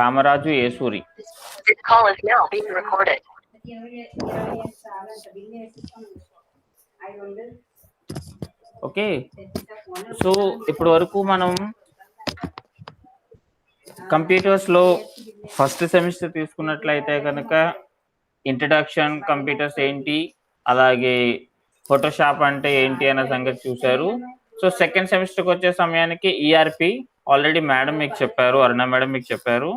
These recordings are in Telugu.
Ramaraju Esuri. This call is now being recorded. Okay, so ఇప్పటి వరకు మనం కంప్యూటర్స్లో ఫస్ట్ సెమిస్టర్ తీసుకున్నట్లయితే కనుక ఇంట్రడక్షన్ కంప్యూటర్స్ ఏంటి, అలాగే ఫోటోషాప్ అంటే ఏంటి అనే సంగతి చూశారు. సో సెకండ్ సెమిస్టర్కి వచ్చే సమయానికి ఈఆర్పి ఆల్రెడీ మేడం మీకు చెప్పారు, అరుణ మేడం మీకు చెప్పారు.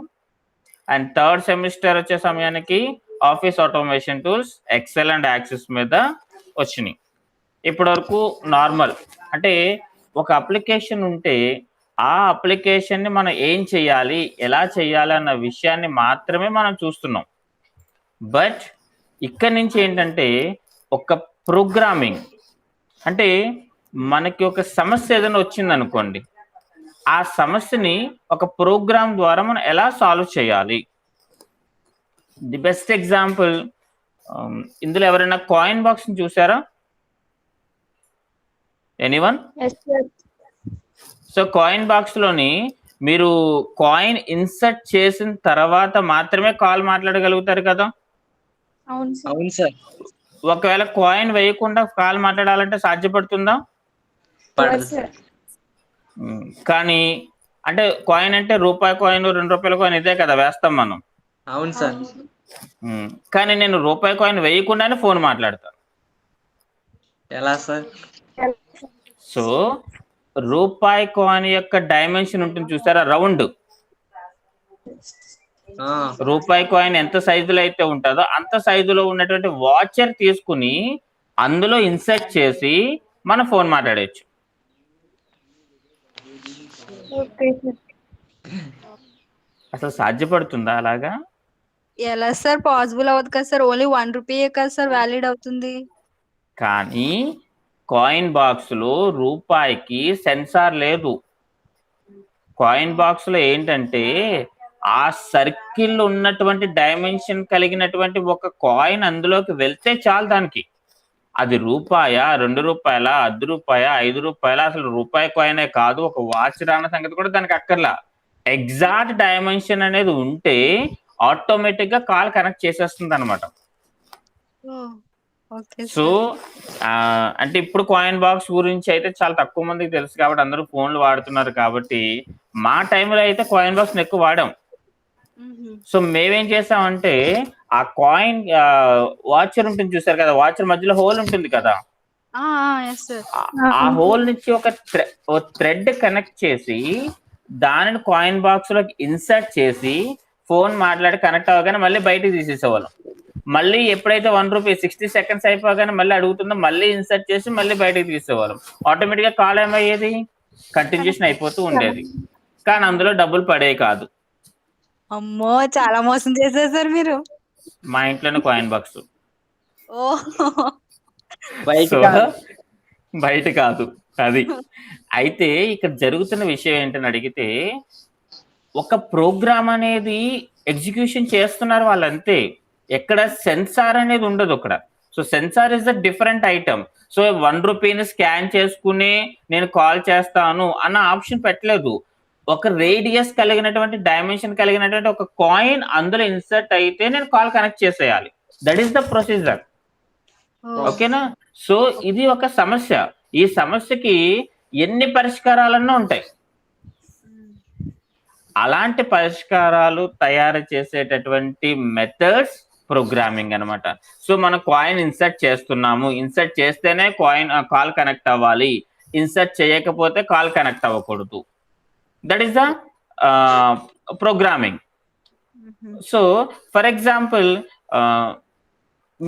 అండ్ థర్డ్ సెమిస్టర్ వచ్చే సమయానికి office automation tools, excel and access మీద వచ్చినాయి. ఇప్పటి వరకు నార్మల్ అంటే ఒక అప్లికేషన్ ఉంటే ఆ అప్లికేషన్ని మనం ఏం చేయాలి, ఎలా చేయాలి అన్న విషయాన్ని మాత్రమే మనం చూస్తున్నాం. బట్ ఇక్కడి నుంచి ఏంటంటే ఒక ప్రోగ్రామింగ్ అంటే మనకి ఒక సమస్య ఏదైనా వచ్చింది అనుకోండి, ఆ సమస్యని ఒక ప్రోగ్రామ్ ద్వారా మనం ఎలా సాల్వ్ చేయాలి. ది బెస్ట్ ఎగ్జాంపుల్, ఇందులో ఎవరైనా కాయిన్ బాక్స్ ని చూసారా? ఎనీవన్? సో కాయిన్ బాక్స్ లోని మీరు కాయిన్ ఇన్సర్ట్ చేసిన తర్వాత మాత్రమే కాల్ మాట్లాడగలుగుతారు కదా. అవును సార్. ఒకవేళ కాయిన్ వేయకుండా కాల్ మాట్లాడాలంటే సాధ్యపడుతుందా? కానీ అంటే కాయిన్ అంటే రూపాయి కాయిన్, 2 రూపాయల కాయిన్ ఇదే కదా వేస్తాం మనం. అవును సార్. కానీ నేను రూపాయి కాయిన్ వేయకుండానే ఫోన్ మాట్లాడతాను. ఎలా సార్? సో రూపాయి కాయిన్ యొక్క డైమెన్షన్ ఉంటుంది చూసారా, రౌండ్. రూపాయి కాయిన్ ఎంత సైజులో అయితే ఉంటుందో అంత సైజులో ఉన్నటువంటి వాచర్ తీసుకుని అందులో ఇన్సర్ట్ చేసి మన ఫోన్ మాట్లాడచ్చు. అసలు సాధ్యపడుతుందా అలాగా? ఎలా సార్? పాసిబుల్ అవ్వదు కదా సార్, ఓన్లీ 1 రూపీయే కదా సార్ వ్యాలిడ్ అవుతుంది. కానీ కాయిన్ బాక్స్ లో రూపాయికి సెన్సార్ లేదు. కాయిన్ బాక్స్ లో ఏంటంటే ఆ సర్కిల్ ఉన్నటువంటి డైమెన్షన్ కలిగినటువంటి ఒక కాయిన్ అందులోకి వెళ్తే చాలు దానికి. అది రూపాయా, 2 రూపాయల, 10 రూపాయ, 5 రూపాయల, అసలు రూపాయి కాయినే కాదు, ఒక వాచ్ రాన్న సంగతి కూడా దానికి అక్కర్లా. ఎగ్జాక్ట్ డైమెన్షన్ అనేది ఉంటే ఆటోమేటిక్ గా కాల్ కనెక్ట్ చేసేస్తుంది అనమాట. సో అంటే ఇప్పుడు కాయిన్ బాక్స్ గురించి అయితే చాలా తక్కువ మందికి తెలుసు కాబట్టి అందరూ ఫోన్లు వాడుతున్నారు కాబట్టి, మా టైంలో అయితే కాయిన్ బాక్స్ ఎక్కువ వాడాం. సో మేమేం చేసామంటే ఆ కాయిన్ వాచర్ ఉంటుంది చూసారు కదా, వాచర్ మధ్యలో హోల్ ఉంటుంది కదా, ఆ హోల్ నుంచి ఒక థ్రెడ్ కనెక్ట్ చేసి దానిని కాయిన్ బాక్స్ లోకి ఇన్సర్ట్ చేసి ఫోన్ మాట్లాడి కనెక్ట్ అవ్వగానే మళ్ళీ బయటకు తీసేసేవాళ్ళం. మళ్ళీ ఎప్పుడైతే 1 రూపీ 60 సెకండ్స్ అయిపోగానే మళ్ళీ అడుగుతుందో మళ్ళీ ఇన్సర్ట్ చేసి మళ్ళీ బయటకు తీసేవాళ్ళం. ఆటోమేటిక్ గా కాల్ ఏమయ్యేది, కంటిన్యూషన్ అయిపోతూ ఉండేది. కానీ అందులో డబ్బులు పడేవి కాదు. అమ్మో, చాలా మోసం చేశారు సార్ మీరు. మా ఇంట్లోనే కాయిన్ బాక్స్, బయట కాదు అది. అయితే ఇక్కడ జరుగుతున్న విషయం ఏంటని అడిగితే, ఒక ప్రోగ్రామ్ అనేది ఎగ్జిక్యూషన్ చేస్తున్నారు వాళ్ళంతే, ఎక్కడ సెన్సార్ అనేది ఉండదు అక్కడ. So sensor is the different item. So 1 రూపీని స్కాన్ చేసుకుని నేను కాల్ చేస్తాను అన్న ఆప్షన్ పెట్టలేదు. ఒక రేడియస్ కలిగినటువంటి డైమెన్షన్ కలిగినటువంటి ఒక కాయిన్ అందులో ఇన్సర్ట్ అయితే నేను కాల్ కనెక్ట్ చేసేయాలి. That is the procedure. ఓకేనా? సో ఇది ఒక సమస్య. ఈ సమస్యకి ఎన్ని పరిష్కారాలన్నా ఉంటాయి. అలాంటి పరిష్కారాలు తయారు చేసేటటువంటి మెథడ్స్ ప్రోగ్రామింగ్ అనమాట. సో మనం కాయిన్ ఇన్సర్ట్ చేస్తున్నాము, ఇన్సర్ట్ చేస్తేనే కాల్ కనెక్ట్ అవ్వాలి, ఇన్సర్ట్ చేయకపోతే కాల్ కనెక్ట్ అవ్వకూడదు. That is the programming. So for example,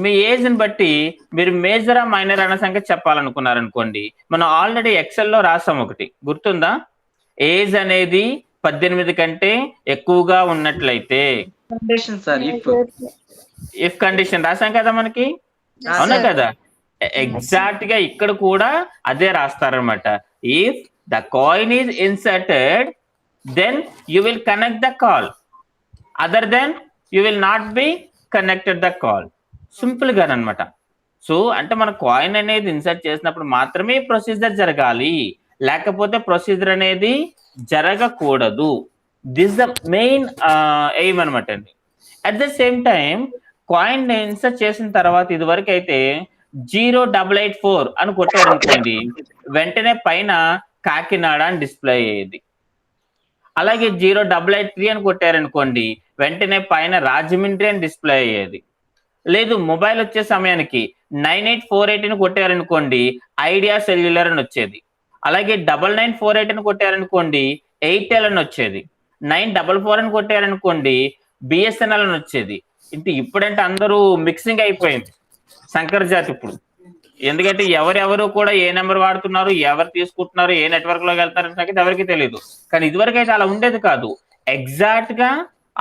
me age ని బట్టి మీరు మేజర్ మైనర్ అన్న సంగతి చెప్పాలనుకున్నారనుకోండి, మనం ఆల్రెడీ ఎక్సెల్లో రాసాం ఒకటి, గుర్తుందా? ఏజ్ అనేది 18 కంటే ఎక్కువగా ఉన్నట్లయితే ఇఫ్ కండిషన్ రాసాం కదా మనకి, అవునా కదా? ఎగ్జాక్ట్ గా ఇక్కడ కూడా అదే రాస్తారనమాట. If the coin is inserted then you will connect the call, other then you will not be connected the call. Simple గా అనమాట. సో అంటే మన కాయిన్ అనేది ఇన్సర్ట్ చేసినప్పుడు మాత్రమే ప్రొసీజర్ జరగాలి, లేకపోతే ప్రొసీజర్ అనేది జరగకూడదు. దిస్ ద మెయిన్ ఎయిమ్ అనమాట అండి. At the same time coin insert చేసిన తర్వాత ఇది వరకు అయితే 0884 అని కొట్టారనుకోండి, వెంటనే పైన కాకినాడ అని డిస్ప్లే అయ్యేది. అలాగే 0883 అని కొట్టారనుకోండి, వెంటనే పైన రాజమండ్రి అని డిస్ప్లే అయ్యేది. లేదు మొబైల్ వచ్చే సమయానికి 9848 అని కొట్టారనుకోండి, ఐడియా సెల్యులర్ అని వచ్చేది. అలాగే 9948 అని కొట్టారనుకోండి, ఎయిర్టెల్ అని వచ్చేది. 944 అని కొట్టారనుకోండి, బిఎస్ఎన్ఎల్ అని వచ్చేది. ఇప్పుడంటే అందరూ మిక్సింగ్ అయిపోయింది శంకర్ జాతి ఇప్పుడు. ఎందుకంటే ఎవరెవరు కూడా ఏ నెంబర్ వాడుతున్నారు, ఎవరు తీసుకుంటున్నారు, ఏ నెట్వర్క్ లోకి వెళ్తారని సంగతి ఎవరికి తెలియదు. కానీ ఇదివరకు అయితే అలా ఉండేది కాదు. ఎగ్జాక్ట్ గా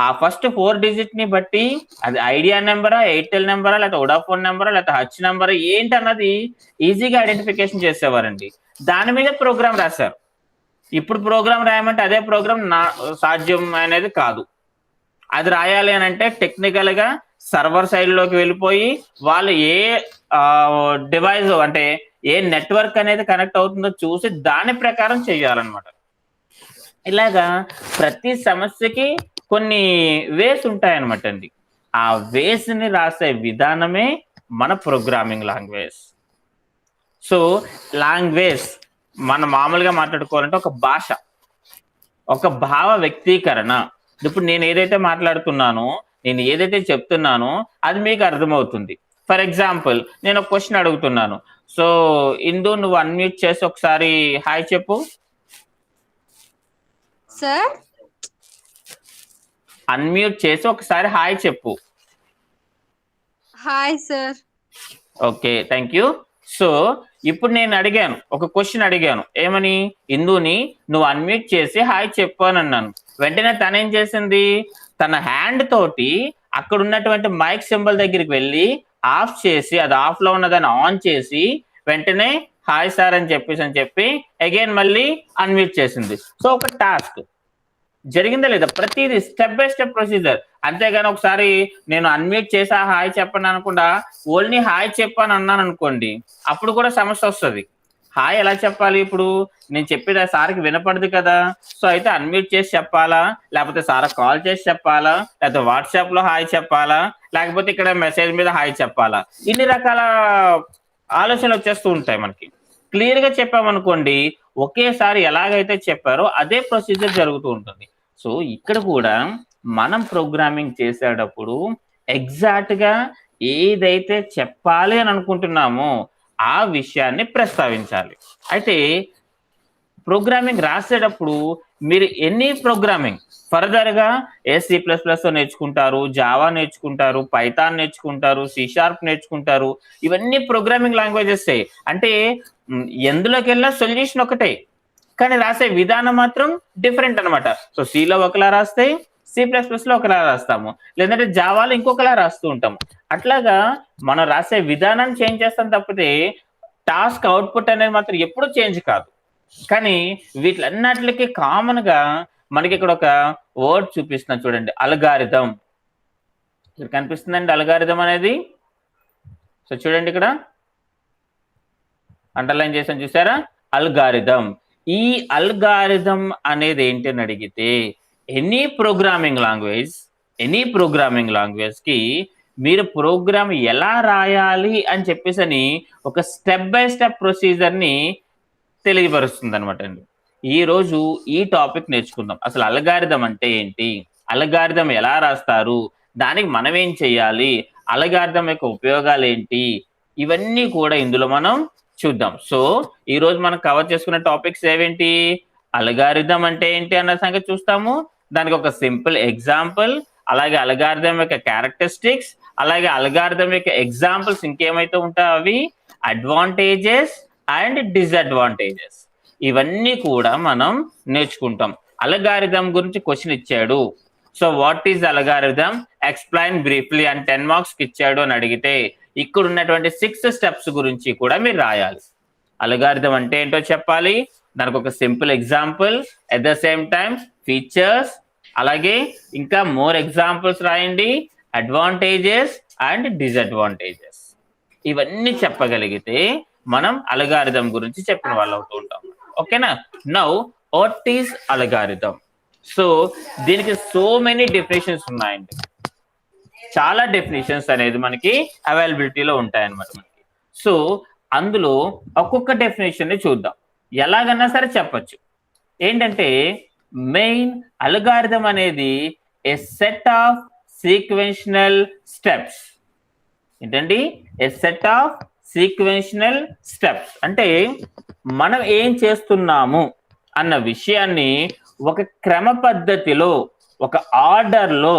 ఆ ఫస్ట్ 4 డిజిట్ ని బట్టి అది ఐడియా నెంబరా, ఎయిర్టెల్ నెంబరా, లేకపోతే వోడాఫోన్ నెంబరా, లేకపోతే హచ్ నెంబరా ఏంటి అన్నది ఈజీగా ఐడెంటిఫికేషన్ చేసేవారండి. దాని మీద ప్రోగ్రామ్ రాశారు. ఇప్పుడు ప్రోగ్రామ్ రాయమంటే అదే ప్రోగ్రామ్ సాధ్యం అనేది కాదు. అది రాయాలి అని అంటే టెక్నికల్ గా సర్వర్ సైడ్ లోకి వెళ్ళిపోయి వాళ్ళు ఏ డివైస్ అంటే ఏ నెట్వర్క్ అనేది కనెక్ట్ అవుతుందో చూసి దాని ప్రకారం చేయాలన్నమాట. ఇలాగా ప్రతి సమస్యకి కొన్ని వేస్ ఉంటాయన్నమాట అండి. ఆ వేస్ ని రాసే విధానమే మన ప్రోగ్రామింగ్ లాంగ్వేజ్. సో లాంగ్వేజ్ మనం మామూలుగా మాట్లాడుకోవాలంటే ఒక భాష, ఒక భావ వ్యక్తీకరణ. ఇప్పుడు నేను ఏదైతే మాట్లాడుతున్నానో, నేను ఏదైతే చెప్తున్నానో అది మీకు అర్థమవుతుంది. ఫర్ ఎగ్జాంపుల్ నేను ఒక క్వశ్చన్ అడుగుతున్నాను. సో ఇందు నువ్వు అన్మ్యూట్ చేసి ఒకసారి హాయ్ చెప్పు. సార్ అన్మ్యూట్ చేసి ఒకసారి హాయ్ చెప్పు. Hi sir. Okay, thank you. So ఇప్పుడు నేను అడిగాను, ఒక క్వశ్చన్ అడిగాను, ఏమని? ఇందుని నువ్వు అన్మ్యూట్ చేసి హాయ్ చెప్పు అని అన్నాను. వెంటనే తనేం చేసింది, తన హ్యాండ్ తోటి అక్కడ ఉన్నటువంటి మైక్ సింబల్ దగ్గరికి వెళ్ళి ఆఫ్ చేసి, అది ఆఫ్ లో ఉన్నదాన్ని ఆన్ చేసి వెంటనే హాయ్ సార్ అని చెప్పి అగైన్ మళ్ళీ అన్మ్యూట్ చేసింది. సో ఒక టాస్క్ జరిగిందా లేదా? ప్రతిదీ స్టెప్ బై స్టెప్ ప్రొసీజర్. అంతేగాని ఒకసారి నేను అన్మ్యూట్ చేసా హాయ్ చెప్పను అనకుండా ఓన్లీ హాయ్ చెప్పాను అన్నాను అనుకోండి, అప్పుడు కూడా సమస్య వస్తుంది. హాయ్ ఎలా చెప్పాలి? ఇప్పుడు నేను చెప్పేది ఆ సార్కి వినపడదు కదా. సో అయితే అన్మ్యూట్ చేసి చెప్పాలా, లేకపోతే సార్ కాల్ చేసి చెప్పాలా, లేకపోతే వాట్సాప్ లో హాయ్ చెప్పాలా, లేకపోతే ఇక్కడ మెసేజ్ మీద హాయ్ చెప్పాలా? ఇన్ని రకాల ఆలోచనలు వచ్చేస్తూ ఉంటాయి మనకి. క్లియర్ గా చెప్పామనుకోండి, ఒకేసారి ఎలాగైతే చెప్పారో అదే ప్రొసీజర్ జరుగుతూ ఉంటుంది. సో ఇక్కడ కూడా మనం ప్రోగ్రామింగ్ చేసేటప్పుడు ఎగ్జాక్ట్ గా ఏదైతే చెప్పాలి అని అనుకుంటున్నామో ఆ విషయాన్ని ప్రస్తావించాలి. అయితే ప్రోగ్రామింగ్ రాసేటప్పుడు మీరు ఎన్ని ప్రోగ్రామింగ్ ఫర్దర్ గా C++ నేర్చుకుంటారు, జావా నేర్చుకుంటారు, పైథాన్ నేర్చుకుంటారు, C# నేర్చుకుంటారు. ఇవన్నీ ప్రోగ్రామింగ్ లాంగ్వేజెస్. అంటే ఎందులోకి వెళ్ళినా సొల్యూషన్ ఒకటే, కానీ రాసే విధానం మాత్రం డిఫరెంట్ అనమాట. సో సిలో ఒకలా రాస్తే C++ లో ఒకలా రాస్తాము, లేదంటే జావాలో ఇంకొకలా రాస్తూ ఉంటాము. అట్లాగా మనం రాసే విధానాన్ని చేంజ్ చేస్తాం తప్పితే టాస్క్ అవుట్పుట్ అనేది మాత్రం ఎప్పుడు చేంజ్ కాదు. కానీ వీటిలన్నిటికి కామన్ గా మనకి ఇక్కడ ఒక వర్డ్ చూపిస్తున్నా చూడండి, అల్గారిథం. ఇక్కడ కనిపిస్తుందండి అల్గారిథం అనేది. సో చూడండి ఇక్కడ అండర్లైన్ చేసాను, చూసారా? అల్గారిథం. ఈ అల్గారిథం అనేది ఏంటి అని అడిగితే ఎనీ ప్రోగ్రామింగ్ లాంగ్వేజ్ కి మీరు ప్రోగ్రామ్ ఎలా రాయాలి అని చెప్పేసి ఒక స్టెప్ బై స్టెప్ ప్రొసీజర్ ని తెలియపరుస్తుంది అనమాట అండి. ఈ రోజు ఈ టాపిక్ నేర్చుకుందాం. అసలు అల్గారిథం అంటే ఏంటి, అల్గారిథం ఎలా రాస్తారు, దానికి మనం ఏం చేయాలి, అల్గారిథం యొక్క ఉపయోగాలు ఏంటి, ఇవన్నీ కూడా ఇందులో మనం చూద్దాం. సో ఈ రోజు మనం కవర్ చేసుకున్న టాపిక్స్ ఏవేంటి? అల్గారిథం అంటే ఏంటి అన్న సంగతి చూస్తాము, దానికి ఒక సింపుల్ ఎగ్జాంపుల్, అలాగే అల్గారిథం యొక్క క్యారెక్టరిస్టిక్స్, అలాగే అల్గారిథం యొక్క ఎగ్జాంపుల్స్ ఇంకేమైతే ఉంటాయో అవి, అడ్వాంటేజెస్ అండ్ డిసడ్వాంటేజెస్, ఇవన్నీ కూడా మనం నేర్చుకుంటాం. అల్గారిథం గురించి క్వశ్చన్ ఇచ్చాడు. So what is algorithm, explain briefly అని 10 మార్క్స్ ఇచ్చాడు అని అడిగితే ఇక్కడ ఉన్నటువంటి 6 స్టెప్స్ గురించి కూడా మీరు రాయాలి. అల్గారిథం అంటే ఏంటో చెప్పాలి, దానికి ఒక simple example, at the same time features, అలాగే ఇంకా మోర్ ఎగ్జాంపుల్స్ రాయండి, అడ్వాంటేజెస్ అండ్ డిసడ్వాంటేజెస్. ఇవన్నీ చెప్పగలిగితే మనం అల్గారిథం గురించి చెప్పిన వాళ్ళు అవుతూ ఉంటాం. ఓకేనా? Now what is algorithm? So దీనికి సో మెనీ డెఫినేషన్స్ ఉన్నాయండి, చాలా డెఫినేషన్స్ అనేది మనకి అవైలబిలిటీలో ఉంటాయన్నమాట మనకి. సో అందులో ఒక్కొక్క డెఫినేషన్ ని చూద్దాం, ఎలాగన్నా సరే చెప్పచ్చు. ఏంటంటే మెయిన్ అల్గారిథం అనేది ఏ సెట్ ఆఫ్ సీక్వెన్షనల్ స్టెప్స్. ఏంటండి? ఏ సెట్ ఆఫ్ సీక్వెన్షనల్ స్టెప్స్ అంటే మనం ఏం చేస్తున్నాము అన్న విషయాన్ని ఒక క్రమ పద్ధతిలో, ఒక ఆర్డర్లో,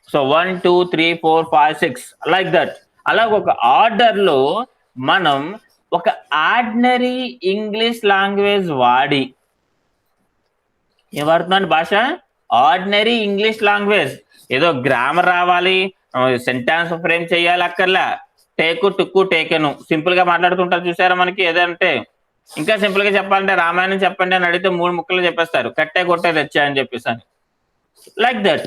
సో 1 2 3 4 5 6 లైక్ దట్, అలాగ ఒక ఆర్డర్లో మనం ఒక ఆర్డినరీ ఇంగ్లీష్ లాంగ్వేజ్ వాడి, ఏం వాడుతున్నాను భాష? Ordinary English language. ఏదో గ్రామర్ రావాలి, సెంటెన్స్ ఫ్రేమ్ చేయాలి అక్కర్లా, టేకు టుక్కు టేకెను సింపుల్ గా మాట్లాడుతుంటారు చూసారా మనకి. ఏదంటే ఇంకా సింపుల్ గా చెప్పాలంటే రామాయణం చెప్పండి అని అడిగితే 3 ముక్కలు చెప్పేస్తారు, కట్టే కొట్టే తెచ్చా అని చెప్పేసి అని, లైక్ దట్.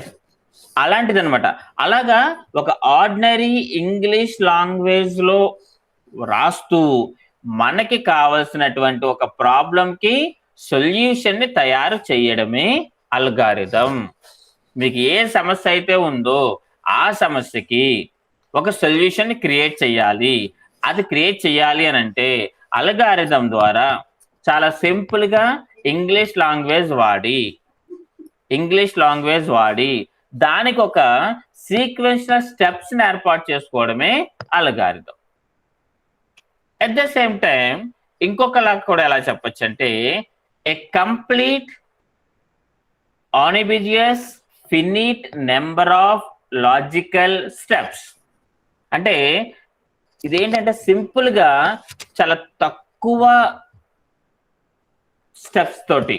అలాంటిది అనమాట. అలాగా ఒక ఆర్డినరీ ఇంగ్లీష్ లాంగ్వేజ్ లో రాస్తూ మనకి కావలసినటువంటి ఒక ప్రాబ్లం కి సొల్యూషన్ ని తయారు చేయడమే అల్గారిథం. మీకు ఏ సమస్య అయితే ఉందో ఆ సమస్యకి ఒక సొల్యూషన్ ని క్రియేట్ చేయాలి. అది క్రియేట్ చేయాలి అని అంటే అల్గారిథం ద్వారా చాలా సింపుల్ గా ఇంగ్లీష్ లాంగ్వేజ్ వాడి దానికి ఒక సీక్వెన్షనల్ స్టెప్స్ ని ఏర్పాటు చేసుకోవడమే algorithm. At the same time ఇంకొకలా కూడా ఎలా చెప్పొచ్చు అంటే a complete unambiguous finite number of logical steps. అంటే ఇదేంటంటే సింపుల్ గా చాలా తక్కువ స్టెప్స్ తోటి,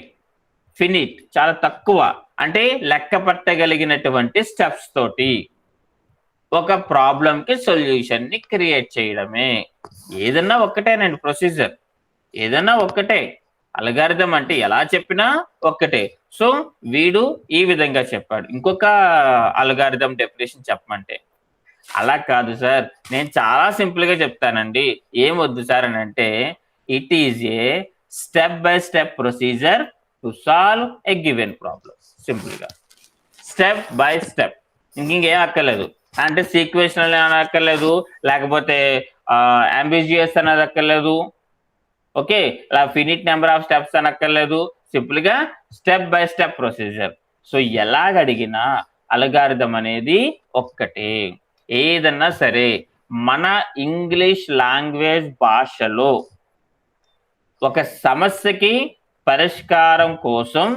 ఫినిట్ చాలా తక్కువ అంటే లెక్క పట్టగలిగినటువంటి స్టెప్స్ తోటి ఒక ప్రాబ్లం కి సొల్యూషన్ ని క్రియేట్ చేయడమే. ఏదన్నా ఒక్కటేనండి ప్రొసీజర్, ఏదన్నా ఒక్కటే. అల్గారిథం అంటే ఎలా చెప్పినా ఒక్కటే. సో వీడు ఈ విధంగా చెప్పాడు, ఇంకొక అల్గారిథం డెఫినేషన్ చెప్పమంటే అలా కాదు సార్, నేను చాలా సింపుల్ గా చెప్తానండి, ఏం వద్దు సార్ అని అంటే it is a step by step procedure to solve a given problem. Simple గా స్టెప్ బై స్టెప్, ఇంకేం అక్కర్లేదు. అంటే సీక్వెన్షనల్ అని అక్కర్లేదు, లేకపోతే అంబిజియస్ అనేది అక్కర్లేదు, okay, finite number of steps అని అక్కర్లేదు. సింపుల్ గా step by step procedure. So ఎలాగడిగినా అల్గారిథం అనేది ఒక్కటే. ఏదన్నా సరే మన ఇంగ్లీష్ లాంగ్వేజ్ భాషలో ఒక సమస్యకి పరిష్కారం కోసం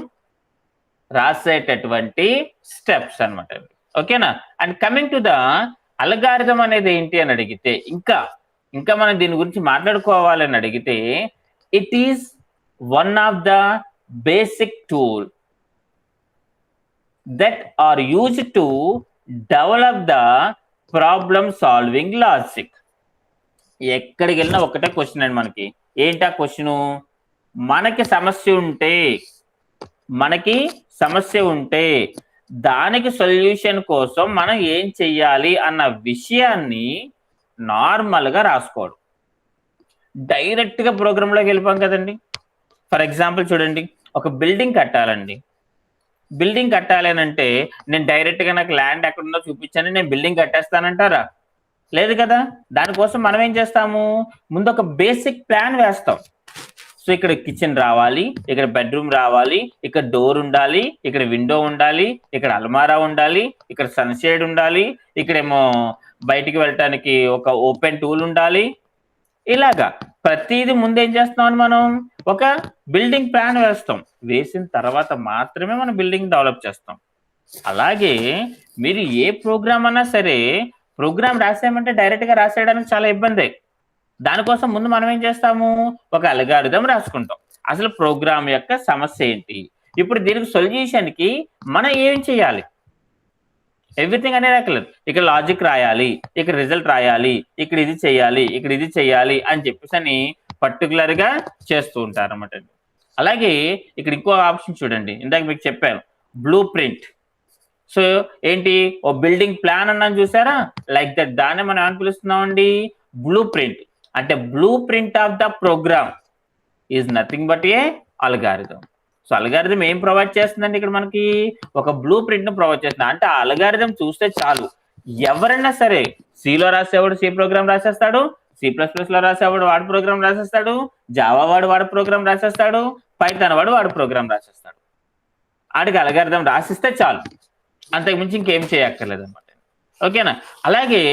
రాసేటటువంటి స్టెప్స్ అన్నమాట, ఓకేనా. And coming to the algorithm అనేది ఏంటి అని అడిగితే, ఇంకా మనం దీని గురించి మాట్లాడుకోవాలని అడిగితే it is one of the basic tool that are used to develop the problem solving logic. ఎక్కడికి వెళ్ళినా ఒకటే క్వశ్చన్ అండి మనకి. ఏంటా క్వశ్చను? మనకి సమస్య ఉంటే దానికి సొల్యూషన్ కోసం మనం ఏం చెయ్యాలి అన్న విషయాన్ని నార్మల్ గా రాసుకోవడం. డైరెక్ట్ గా ప్రోగ్రామ్ లోకి వెళ్ళిపోం కదండి. ఫర్ ఎగ్జాంపుల్ చూడండి, ఒక బిల్డింగ్ కట్టాలండి. బిల్డింగ్ కట్టాలి అని అంటే నేను డైరెక్ట్ గా నాకు ల్యాండ్ ఎక్కడుందో చూపించాను, నేను బిల్డింగ్ కట్టేస్తానంటారా? లేదు కదా. దానికోసం మనం ఏం చేస్తాము, ముందు ఒక బేసిక్ ప్లాన్ వేస్తాం. సో ఇక్కడ కిచెన్ రావాలి, ఇక్కడ బెడ్రూమ్ రావాలి, ఇక్కడ డోర్ ఉండాలి, ఇక్కడ విండో ఉండాలి, ఇక్కడ అల్మారా ఉండాలి, ఇక్కడ సన్షేడ్ ఉండాలి, ఇక్కడేమో బయటికి వెళ్ళటానికి ఒక ఓపెన్ టూల్ ఉండాలి. ఇలాగా ప్రతిదీ ముందు ఏం చేస్తామని మనం ఒక బిల్డింగ్ ప్లాన్ వేస్తాం. వేసిన తర్వాత మాత్రమే మనం బిల్డింగ్ డెవలప్ చేస్తాం. అలాగే మీరు ఏ ప్రోగ్రామ్ అన్నా సరే, ప్రోగ్రామ్ రాసామంటే డైరెక్ట్ గా రాసేయడానికి చాలా ఇబ్బంది. దానికోసం ముందు మనం ఏం చేస్తాము, ఒక అల్గారిథం రాసుకుంటాం. అసలు ప్రోగ్రామ్ యొక్క సమస్య ఏంటి, ఇప్పుడు దీనికి సొల్యూషన్ కి మనం ఏం చేయాలి, ఎవ్రీథింగ్ అనేది అక్కర్లేదు. ఇక్కడ లాజిక్ రాయాలి, ఇక్కడ రిజల్ట్ రాయాలి, ఇక్కడ ఇది చేయాలి, ఇక్కడ ఇది చేయాలి అని చెప్పేసి అని పర్టికులర్ గా చేస్తూ ఉంటారు అన్నమాట. అలాగే ఇక్కడ ఇంకో ఆప్షన్ చూడండి, ఇందాక మీకు చెప్పాను బ్లూ ప్రింట్. సో ఏంటి, ఓ బిల్డింగ్ ప్లాన్ అన్నాను చూసారా, లైక్ దట్. దాన్ని మనం ఏమని పిలుస్తున్నామండి, బ్లూ ప్రింట్. అంటే blueprint of the program is nothing but a algorithm. So algorithm ఏం ప్రొవైడ్ చేస్తుందండి ఇక్కడ మనకి ఒక బ్లూ ప్రింట్ ను ప్రొవైడ్ చేస్తుంది. అంటే ఆ అల్గారిథం చూస్తే చాలు ఎవరైనా సరే సిలో రాసేవాడు సి ప్రోగ్రామ్ రాసేస్తాడు, C++ లో రాసేవాడు వాడు ప్రోగ్రామ్ రాసేస్తాడు, జావా వాడు ప్రోగ్రామ్ రాసేస్తాడు, పైథాన్ వాడు ప్రోగ్రామ్ రాసేస్తాడు. ఆడికి అల్గారిథం రాసిస్తే చాలు, అంతకు మించి ఇంకేం చేయక్కర్లేదు అనమాట. ఓకేనా? అలాగే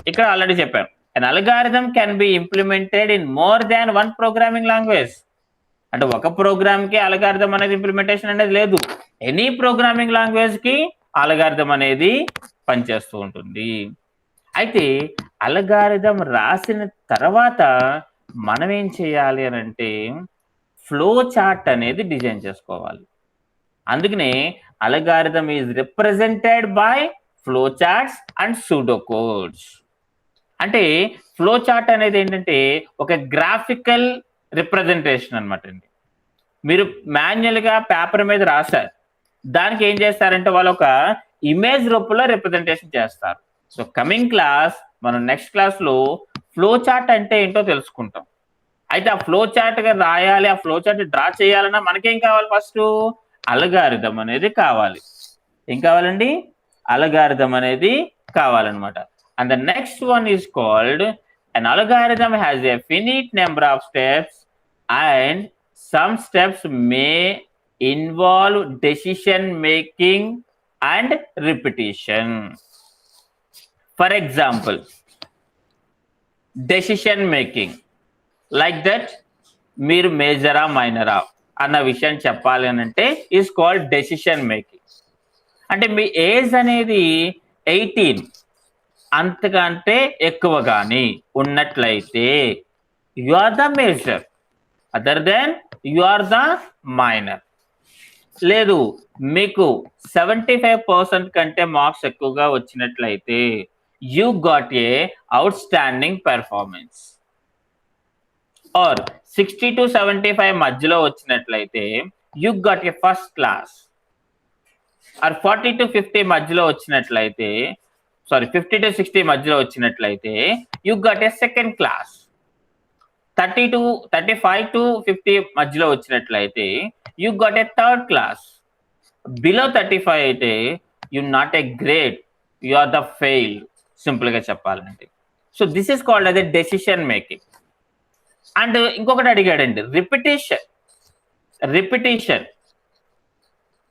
ఇక్కడ ఆల్రెడీ చెప్పాను, an algorithm can be implemented in more than one programming language. అంటే ఒక ప్రోగ్రామ్ కి అల్గారిథం అనేది ఇంప్లిమెంటేషన్ అనేది లేదు, ఎనీ ప్రోగ్రామింగ్ లాంగ్వేజ్ కి అల్గారిథం అనేది పనిచేస్తూ ఉంటుంది. అయితే అల్గారిథం రాసిన తర్వాత మనం ఏం చేయాలి అని అంటే ఫ్లో చార్ట్ అనేది డిజైన్ చేసుకోవాలి. అందుకనే algorithm is represented by flow charts and pseudo codes. అంటే ఫ్లో చార్ట్ అనేది ఏంటంటే ఒక గ్రాఫికల్ రిప్రజెంటేషన్ అనమాట అండి. మీరు మాన్యువల్ గా పేపర్ మీద రాశారు, దానికి ఏం చేస్తారంటే వాళ్ళు ఒక ఇమేజ్ రూపంలో రిప్రజెంటేషన్ చేస్తారు. సో కమింగ్ క్లాస్ మనం నెక్స్ట్ క్లాస్ లో ఫ్లో చార్ట్ అంటే ఏంటో తెలుసుకుంటాం. అయితే ఆ ఫ్లో చార్ట్ గా రాయాలి, ఆ ఫ్లో చార్ట్ డ్రా చేయాలన్నా మనకేం కావాలి? ఫస్ట్ అల్గారిథం అనేది కావాలి. ఏం కావాలండి? అల్గారిథం అనేది కావాలన్నమాట. And the next one is called, an algorithm has a finite number of steps and some steps may involve decision making and repetition. For example, decision making like that, మీరు మేజరా మైనరా అన్న విషయం చెప్పాలి అని అంటే ఈజ్ కాల్డ్ డెసిషన్ మేకింగ్. అంటే మీ ఏజ్ అనేది 18 అంతకంటే ఎక్కువ కానీ ఉన్నట్లయితే you are the major, other than you are the minor. లేదు మీకు 75% కంటే మార్క్స్ ఎక్కువగా వచ్చినట్లయితే you got a outstanding performance. Or 60 to 75 మధ్యలో వచ్చినట్లయితే you got a first class. Or 40 to 50 మధ్యలో వచ్చినట్లయితే, 50 to 60 మధ్యలో వచ్చినట్లయితే you got a second class. 35 to 50 మధ్యలో వచ్చినట్లయితే you got a third class. Below 35 అయితే you not a grade, you are the fail, simple గా చెప్పాలంటే. So this is called as a decision making. And ఇంకొకటి అడిగాడండి, రిపిటేషన్.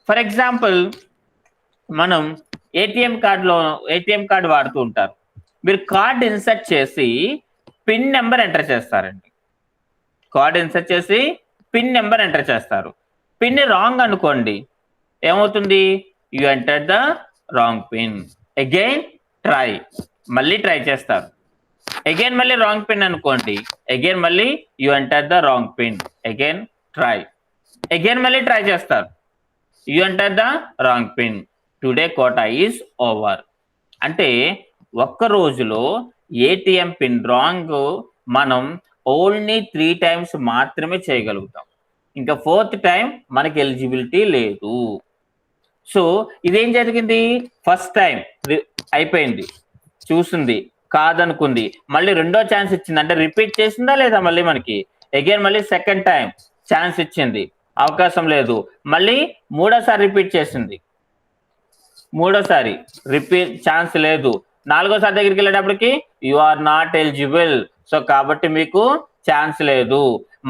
ఫర్ ఎగ్జాంపుల్ మనం ఏటీఎం కార్డు వాడుతూ ఉంటారు. మీరు కార్డ్ ఇన్సర్ట్ చేసి పిన్ నెంబర్ ఎంటర్ చేస్తారండి. కార్డ్ ఇన్సర్ట్ చేసి పిన్ నెంబర్ ఎంటర్ చేస్తారు. పిన్ రాంగ్ అనుకోండి, ఏమవుతుంది? You enter the wrong pin. Again try, మళ్ళీ ట్రై చేస్తారు. అగైన్ మళ్ళీ రాంగ్ పిన్ అనుకోండి, అగైన్ మళ్ళీ you enter the wrong pin. Again try, again మళ్ళీ ట్రై చేస్తారు, you enter the wrong pin. Today quota is over. అంటే ఒక్క రోజులో ఏటీఎం పిన్ రాంగ్ మనం ఓన్లీ 3 times మాత్రమే చేయగలుగుతాం. ఇంకా 4th time మనకి ఎలిజిబిలిటీ లేదు. సో ఇదేం జరిగింది? ఫస్ట్ టైం అయిపోయింది, చూసింది, కాదనుకుంది, మళ్ళీ రెండో ఛాన్స్ ఇచ్చింది, అంటే రిపీట్ చేసిందా లేదా? మళ్ళీ మనకి అగైన్ మళ్ళీ సెకండ్ టైం ఛాన్స్ ఇచ్చింది, అవకాశం లేదు, మళ్ళీ మూడోసారి రిపీట్ చేసింది, మూడోసారి రిపీట్ ఛాన్స్ లేదు, నాలుగోసారి దగ్గరికి వెళ్ళేటప్పటికి you are not eligible. So కాబట్టి మీకు ఛాన్స్ లేదు.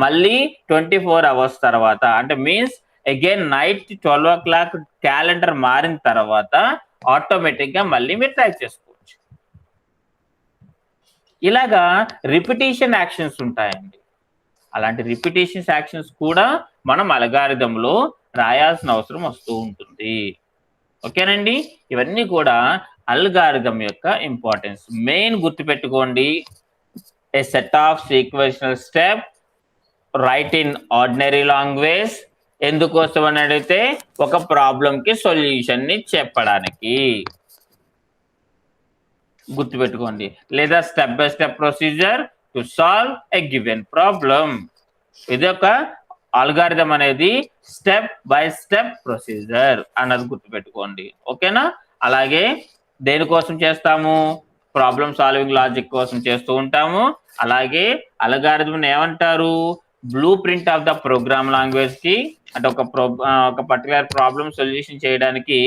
మళ్ళీ 24 hours తర్వాత, అంటే means again night 12 o'clock calendar మారిన తర్వాత ఆటోమేటిక్ గా మళ్ళీ మీరు ట్రై చేసుకోవచ్చు. ఇలాగా రిపిటేషన్ యాక్షన్స్ ఉంటాయండి. అలాంటి రిపిటేషన్ యాక్షన్స్ కూడా మనం అల్గారిథంలో రాయాల్సిన అవసరం వస్తూ ఉంటుంది. ఓకేనండి, ఇవన్నీ కూడా అల్గారిథం యొక్క ఇంపార్టెన్స్. మెయిన్ గుర్తుపెట్టుకోండి, a set of sequential step write in ordinary language. ఎందుకోసం అని అడిగితే ఒక ప్రాబ్లం కి సొల్యూషన్ ని చెప్పడానికి గుర్తుపెట్టుకోండి, లేదా step by step procedure to solve a given problem. ఇది ఒక అల్గారిథం అనేది స్టెప్ బై స్టెప్ ప్రొసీజర్ అన్నది గుర్తుపెట్టుకోండి. ఓకేనా? అలాగే దేనికోసం చేస్తాము? ప్రాబ్లం సాల్వింగ్ లాజిక్ కోసం చేస్తూ ఉంటాము. అలాగే అల్గారిథం ఏమంటారు? Blue print of the program language కి, అంటే ఒక పర్టికులర్ ప్రాబ్లమ్ సొల్యూషన్ చేయడానికి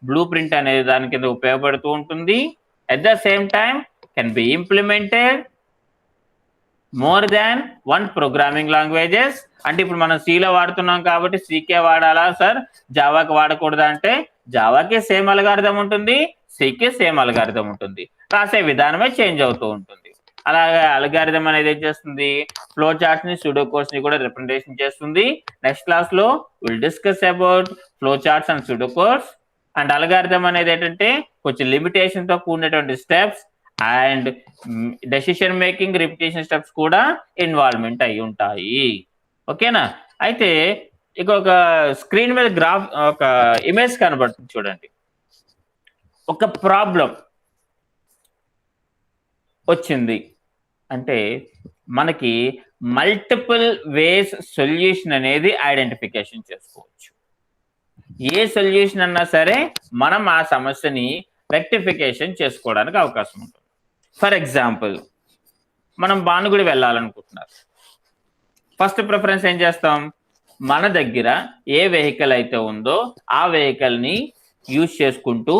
బ్లూ ప్రింట్ అనేది దాని కింద ఉపయోగపడుతూ ఉంటుంది. At the same time can be implemented more than one programming languages. అంటే ఇప్పుడు మనం సిలో వాడుతున్నాం కాబట్టి సికే వాడాలా సార్, జావాకి వాడకూడదా అంటే జావాకి సేమ్ అల్గారిథం ఉంటుంది, సికి సేమ్ అల్గారిథం ఉంటుంది, రాసే విధానమే చేంజ్ అవుతూ ఉంటుంది. అలాగే అల్గారిథం అనేది ఏం చేస్తుంది, ఫ్లో చార్ట్స్ ని సూడో కోడ్స్ ని కూడా రిప్రజెంటేషన్ చేస్తుంది. నెక్స్ట్ క్లాస్ లో will discuss about flow charts and pseudo codes. And algorithm అనేది ఏంటంటే కొంచెం లిమిటేషన్ తో కూడినటువంటి steps and decision making repetition steps కూడా ఇన్వాల్వ్మెంట్ అయి ఉంటాయి. ఓకేనా? అయితే ఇక ఒక స్క్రీన్ మీద ఒక ఇమేజ్ కనబడుతుంది చూడండి. ఒక ప్రాబ్లం వచ్చింది అంటే మనకి మల్టిపుల్ వేస్ సొల్యూషన్ అనేది ఐడెంటిఫికేషన్ చేసుకోవచ్చు. ఏ సొల్యూషన్ అన్నా సరే మనం ఆ సమస్యని రెక్టిఫికేషన్ చేసుకోవడానికి అవకాశం ఉంటుంది. ఫర్ ఎగ్జాంపుల్, మనం భానుగుడి వెళ్ళాలనుకుంటున్నారు. ఫస్ట్ ప్రిఫరెన్స్ ఏం చేస్తాం, మన దగ్గర ఏ వెహికల్ అయితే ఉందో ఆ వెహికల్ ని యూజ్ చేసుకుంటూ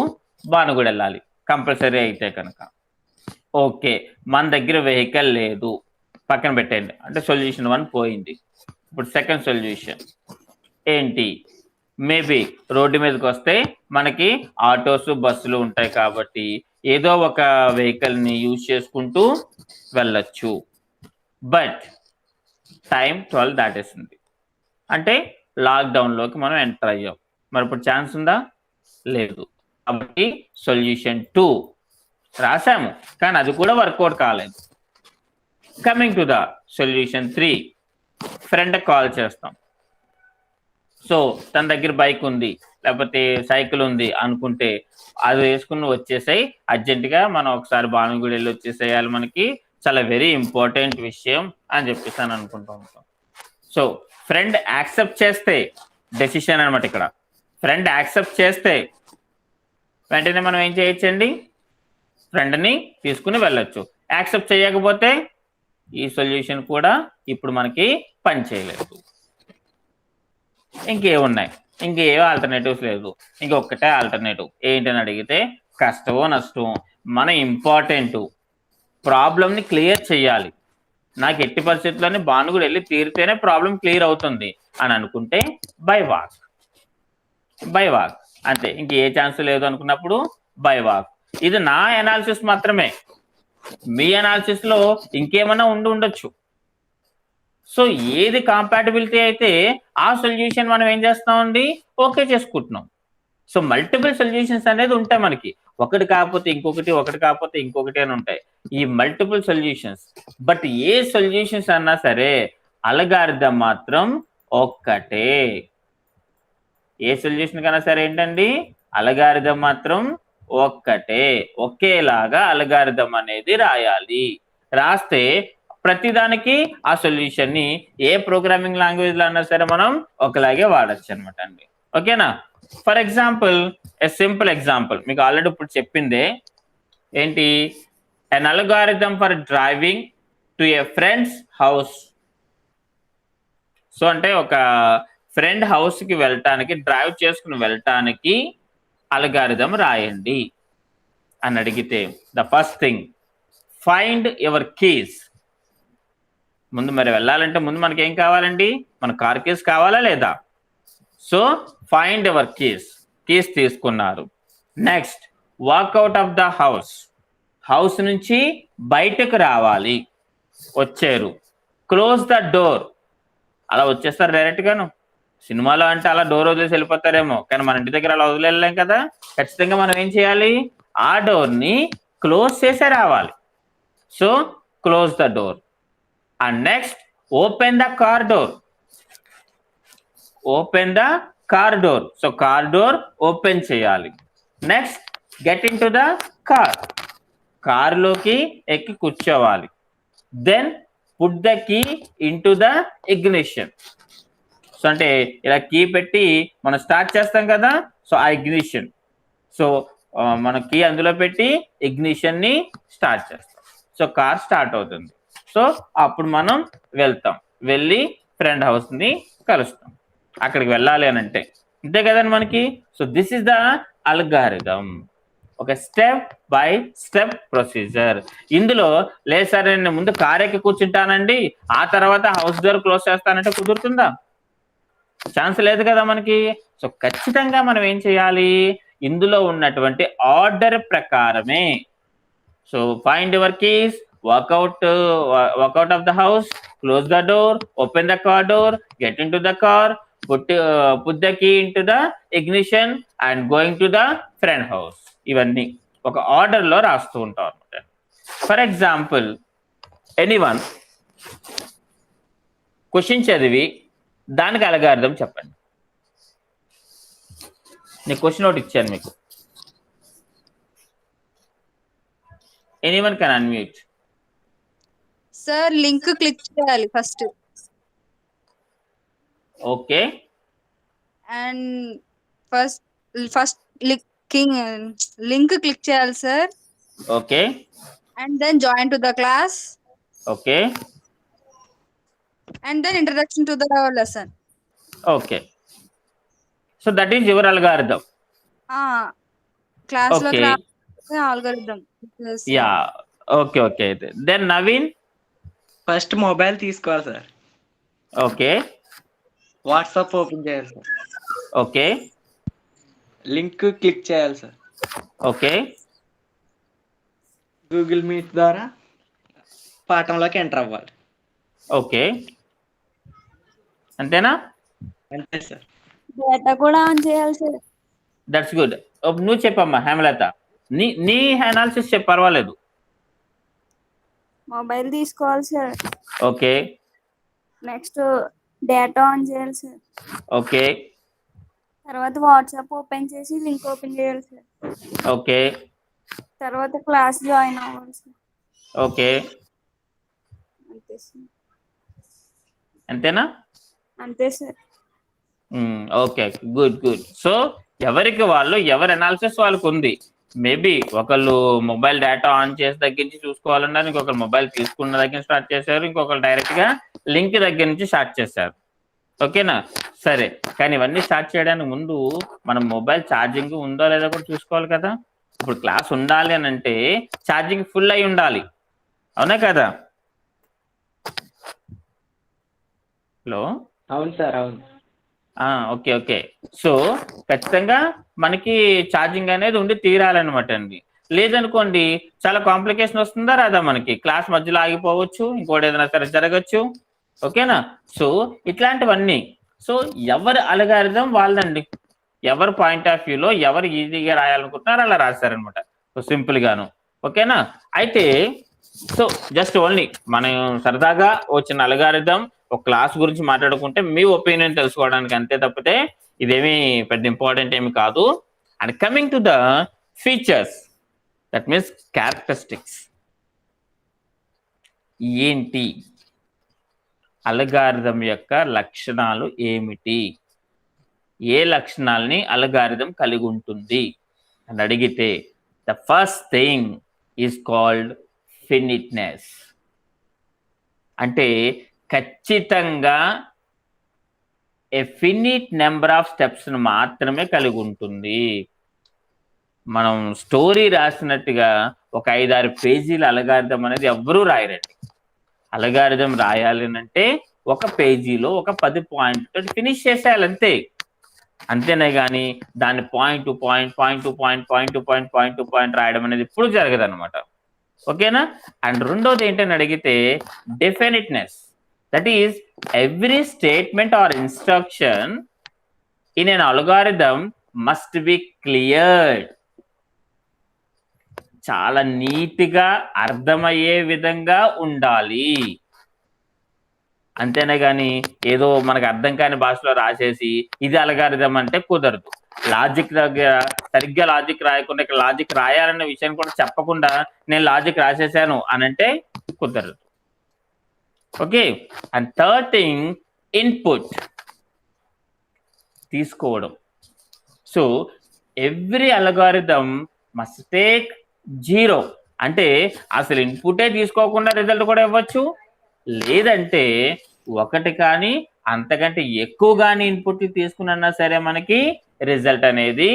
భానుగుడి వెళ్ళాలి కంపల్సరీ అయితే కనుక. ఓకే, మన దగ్గర వెహికల్ లేదు, పక్కన పెట్టండి, అంటే సొల్యూషన్ 1 పోయింది. ఇప్పుడు సెకండ్ సొల్యూషన్ ఏంటి, మేబీ రోడ్డు మీదకి వస్తే మనకి ఆటోస్ బస్సులు ఉంటాయి కాబట్టి ఏదో ఒక వెహికల్ ని యూజ్ చేసుకుంటూ వెళ్ళొచ్చు. బట్ టైం 12 దాటేసింది, అంటే లాక్డౌన్ లోకి మనం ఎంటర్ అయ్యాం. మరి ఇప్పుడు ఛాన్స్ ఉందా, లేదు. కాబట్టి సొల్యూషన్ 2 రాసాము కానీ అది కూడా వర్కౌట్ కాలేదు. Coming to the solution 3, friend call చేస్తాం. సో తన దగ్గర బైక్ ఉంది లేకపోతే సైకిల్ ఉంది అనుకుంటే అది వేసుకుని వచ్చేసాయి, అర్జెంటుగా మనం ఒకసారి భానుగుడి వెళ్ళి వచ్చేసేయాలి, మనకి చాలా వెరీ ఇంపార్టెంట్ విషయం అని చెప్పేసి అని అనుకుంటూ ఉంటాం. సో ఫ్రెండ్ యాక్సెప్ట్ చేస్తే డెసిషన్ అనమాట. ఇక్కడ ఫ్రెండ్ యాక్సెప్ట్ చేస్తే వెంటనే మనం ఏం చేయొచ్చండి, ఫ్రెండ్ని తీసుకుని వెళ్ళొచ్చు. యాక్సెప్ట్ చేయకపోతే ఈ సొల్యూషన్ కూడా ఇప్పుడు మనకి పని చేయలేదు. ఇంకేమున్నాయి, ఇంకేవో ఆల్టర్నేటివ్స్ లేదు, ఇంకొకటే ఆల్టర్నేటివ్ ఏంటని అడిగితే కష్టమో నష్టమో మన ఇంపార్టెంట్ ప్రాబ్లమ్ని క్లియర్ చేయాలి. నాకు ఎట్టి పరిస్థితుల్లోనే భానుగుడి వెళ్ళి తీరితేనే ప్రాబ్లం క్లియర్ అవుతుంది అని అనుకుంటే బై వాక్ అంతే, ఇంక ఏ ఛాన్స్ లేదు అనుకున్నప్పుడు బై వాక్. ఇది నా అనాలిసిస్ మాత్రమే, మీ అనాలిసిస్ లో ఇంకేమన్నా ఉండొచ్చు. సో ఏది కాంపాటబిలిటీ అయితే ఆ సొల్యూషన్ మనం ఏం చేస్తామండి, ఓకే చేసుకుంటున్నాం. సో మల్టిపుల్ సొల్యూషన్స్ అనేది ఉంటాయి మనకి, ఒకటి కాకపోతే ఇంకొకటి, ఒకటి కాకపోతే ఇంకొకటి అని ఉంటాయి ఈ multiple solutions. But A solutions అన్నా సరే అల్గారిథం మాత్రం ఒక్కటే. ఏ సొల్యూషన్ కన్నా సరే ఏంటండి, అల్గారిథం మాత్రం ఒక్కటే, ఒకేలాగా అల్గారిథం అనేది రాయాలి. రాస్తే ప్రతిదానికి ఆ సొల్యూషన్ ని ఏ ప్రోగ్రామింగ్ లాంగ్వేజ్ లో అన్నా సరే మనం ఒకలాగే వాడచ్చు అనమాట అండి. ఓకేనా? For example, a simple example మీకు ఆల్రెడీ ఇప్పుడు చెప్పిందే ఏంటి, an algorithm for driving to a friend's house. So అంటే ఒక ఫ్రెండ్ హౌస్ కి వెళ్ళటానికి, డ్రైవ్ చేసుకుని వెళ్ళటానికి అల్గారిథం రాయండి అని అడిగితే the first thing find your keys. ముందు మరి వెళ్ళాలంటే ముందు మనకి ఏం కావాలండి, మన కార్ కీస్ కావాలా లేదా? సో ఫైండ్ యువర్ కీస్ తీసుకున్నారు. Next walk out of the house నుంచి బయటకు రావాలి, వచ్చారు. క్లోజ్ ద డోర్, అలా వచ్చేస్తారు డైరెక్ట్ గాను. సినిమాలో అంటే అలా డోర్ వదిలేసి వెళ్ళిపోతారేమో, కానీ మన ఇంటి దగ్గర అలా వదిలేలేం కదా. ఖచ్చితంగా మనం ఏం చేయాలి, ఆ డోర్ ని క్లోజ్ చేసే రావాలి. So close the door. And next open the car door. So car door open చేయాలి. Next get into the కార్లోకి ఎక్కి కూర్చోవాలి. Then put the key into the ignition. So అంటే ఇలా కీ పెట్టి మనం స్టార్ట్ చేస్తాం కదా, సో ఆ ఇగ్నిషన్, సో మన కీ అందులో పెట్టి ఇగ్నిషన్ ని స్టార్ట్ చేస్తాం. సో కార్ స్టార్ట్ అవుతుంది. సో అప్పుడు మనం వెళ్తాం, వెళ్ళి ఫ్రెండ్ హౌస్ ని కలుస్తాం. అక్కడికి వెళ్ళాలి అని అంటే అంతే కదండి మనకి. So this is the algorithm, ఒక స్టెప్ బై స్టెప్ ప్రొసీజర్. ఇందులో లేదు సార్ నేను ముందు కార్ ఎక్కి కూర్చుంటానండి ఆ తర్వాత హౌస్ డోర్ క్లోజ్ చేస్తానంటే కుదురుతుందా? ఛాన్స్ లేదు కదా మనకి. సో ఖచ్చితంగా మనం ఏం చేయాలి, ఇందులో ఉన్నటువంటి ఆర్డర్ ప్రకారమే. So find your keys, walk out of the house, close the door, open the car door, get into the car, put the key into the ignition and going to the friend house. ఇవన్నీ ఒక ఆర్డర్ లో రాస్తూ ఉంటాం అనమాట. ఫర్ ఎగ్జాంపుల్ ఎనీవన్ క్వశ్చన్ చదివి దానికి అల్గారిథం చెప్పండి. నేను క్వశ్చన్ ఒకటి ఇచ్చాను మీకు. Anyone can unmute. Sir link click చేయాలి first. Okay. And first link click చేయాలి sir. Okay. And then join to the class. Okay. And then introduction to the lesson. Okay. So that is your algorithm. Class లో okay. Algorithm. Yeah okay. Okay. Then Naveen. First mobile తీసుకోవాలి సార్. ఓకే. వాట్సాప్ ఓపెన్ చేయాలి సార్. ఓకే. లింక్ క్లిక్ చేయాలి సార్. ఓకే. గూగుల్ మీట్ ద్వారా పాఠంలోకి ఎంటర్ అవ్వాలి. ఓకే. అంతేనా? అంతే సార్. డేటా కూడా ఆన్ చేయాలి సార్. That's good. నువ్వు చెప్పమ్మా హేమలత, నీ అనాలిసిస్ చెప్పు, పర్వాలేదు. మొబైల్ తీసుకోవాలి sir. Okay. Next data on చేయాలి సార్. ఓకే. తర్వాత వాట్సాప్ ఓపెన్ చేసి లింక్ ఓపెన్ చేయాలి సార్. ఓకే. తర్వాత క్లాస్ జాయిన్ అవ్వాలి సార్. ఓకే. అంతే సార్. అంతేనా? అంతే sir. Okay. Good good. So ఎవరికి వాళ్ళు ఎవరి అనాలిసిస్ వాళ్ళకు ఉంది. మేబీ ఒకళ్ళు మొబైల్ డేటా ఆన్ చేసి దగ్గర నుంచి చూసుకోవాలన్నారు, ఇంకొకరు మొబైల్ తీసుకున్న దగ్గర నుంచి స్టార్ట్ చేశారు, ఇంకొకరు డైరెక్ట్ గా లింక్ దగ్గర నుంచి స్టార్ట్ చేశారు. ఓకేనా? సరే, కానీ ఇవన్నీ స్టార్ట్ చేయడానికి ముందు మనం మొబైల్ ఛార్జింగ్ ఉందో లేదో కూడా చూసుకోవాలి కదా. ఇప్పుడు క్లాస్ ఉండాలి అని అంటే ఛార్జింగ్ ఫుల్ అయి ఉండాలి, అవునా కదా? హలో. అవును సార్. అవును. ఓకే. ఓకే. సో ఖచ్చితంగా మనకి ఛార్జింగ్ అనేది ఉండి తీరాలన్నమాట అండి. లేదనుకోండి చాలా కాంప్లికేషన్ వస్తుందా రాదా, మనకి క్లాస్ మధ్యలో ఆగిపోవచ్చు, ఇంకోటి ఏదైనా సరే జరగచ్చు. ఓకేనా? సో ఇట్లాంటివన్నీ. సో ఎవరి అల్గారిథం వాళ్ళదండి, ఎవరి పాయింట్ ఆఫ్ వ్యూలో ఎవరు ఈజీగా రాయాలనుకుంటున్నారో అలా రాశారనమాట. సో సింపుల్ గాను. ఓకేనా? అయితే సో జస్ట్ ఓన్లీ మనం సరదాగా వచ్చిన అల్గారిథం ఒక క్లాస్ గురించి మాట్లాడుకుంటే మీ ఒపీనియన్ తెలుసుకోవడానికి అంతే తప్పితే ఇదేమి పెద్ద ఇంపార్టెంట్ ఏమి కాదు. And coming to the features, that means characteristics. ఏంటి అల్గారిథం యొక్క లక్షణాలు ఏమిటి, ఏ లక్షణాలని అల్గారిథం కలిగి ఉంటుంది అని అడిగితే the first thing is called finiteness. అంటే ఖచ్చితంగా a finite number of steps మాత్రమే కలిగి ఉంటుంది. మనం స్టోరీ రాసినట్టుగా ఒక 5-6 పేజీల అల్గారిథం అనేది ఎవ్వరూ రాయరండి. అల్గారిథం రాయాలి అంటే ఒక పేజీలో ఒక 10 పాయింట్ ఫినిష్ చేసేయాలి అంతే. అంతేనే కానీ దాన్ని పాయింట్ టు పాయింట్ రాయడం అనేది ఇప్పుడు జరగదు అనమాట. ఓకేనా? అండ్ రెండోది ఏంటని అడిగితే definiteness. That is every statement or instruction in an algorithm must be cleared. చాలా నీట్గా అర్థమయ్యే విధంగా ఉండాలి. అంతేనే కానీ ఏదో మనకు అర్థం కాని భాషలో రాసేసి ఇది అల్గారిథం అంటే కుదరదు. లాజిక్ దగ్గర సరిగ్గా లాజిక్ రాయకుండా ఇక్కడ లాజిక్ రాయాలన్న విషయం కూడా చెప్పకుండా నేను లాజిక్ రాసేసాను అని అంటే కుదరదు. Okay. And third thing input తీసుకోవడం. So every algorithm must take 0, అంటే అసలు ఇన్పుటే తీసుకోకుండా రిజల్ట్ కూడా ఇవ్వచ్చు, లేదంటే 1 కానీ అంతకంటే ఎక్కువగాని ఇన్పుట్ తీసుకున్నా సరే మనకి రిజల్ట్ అనేది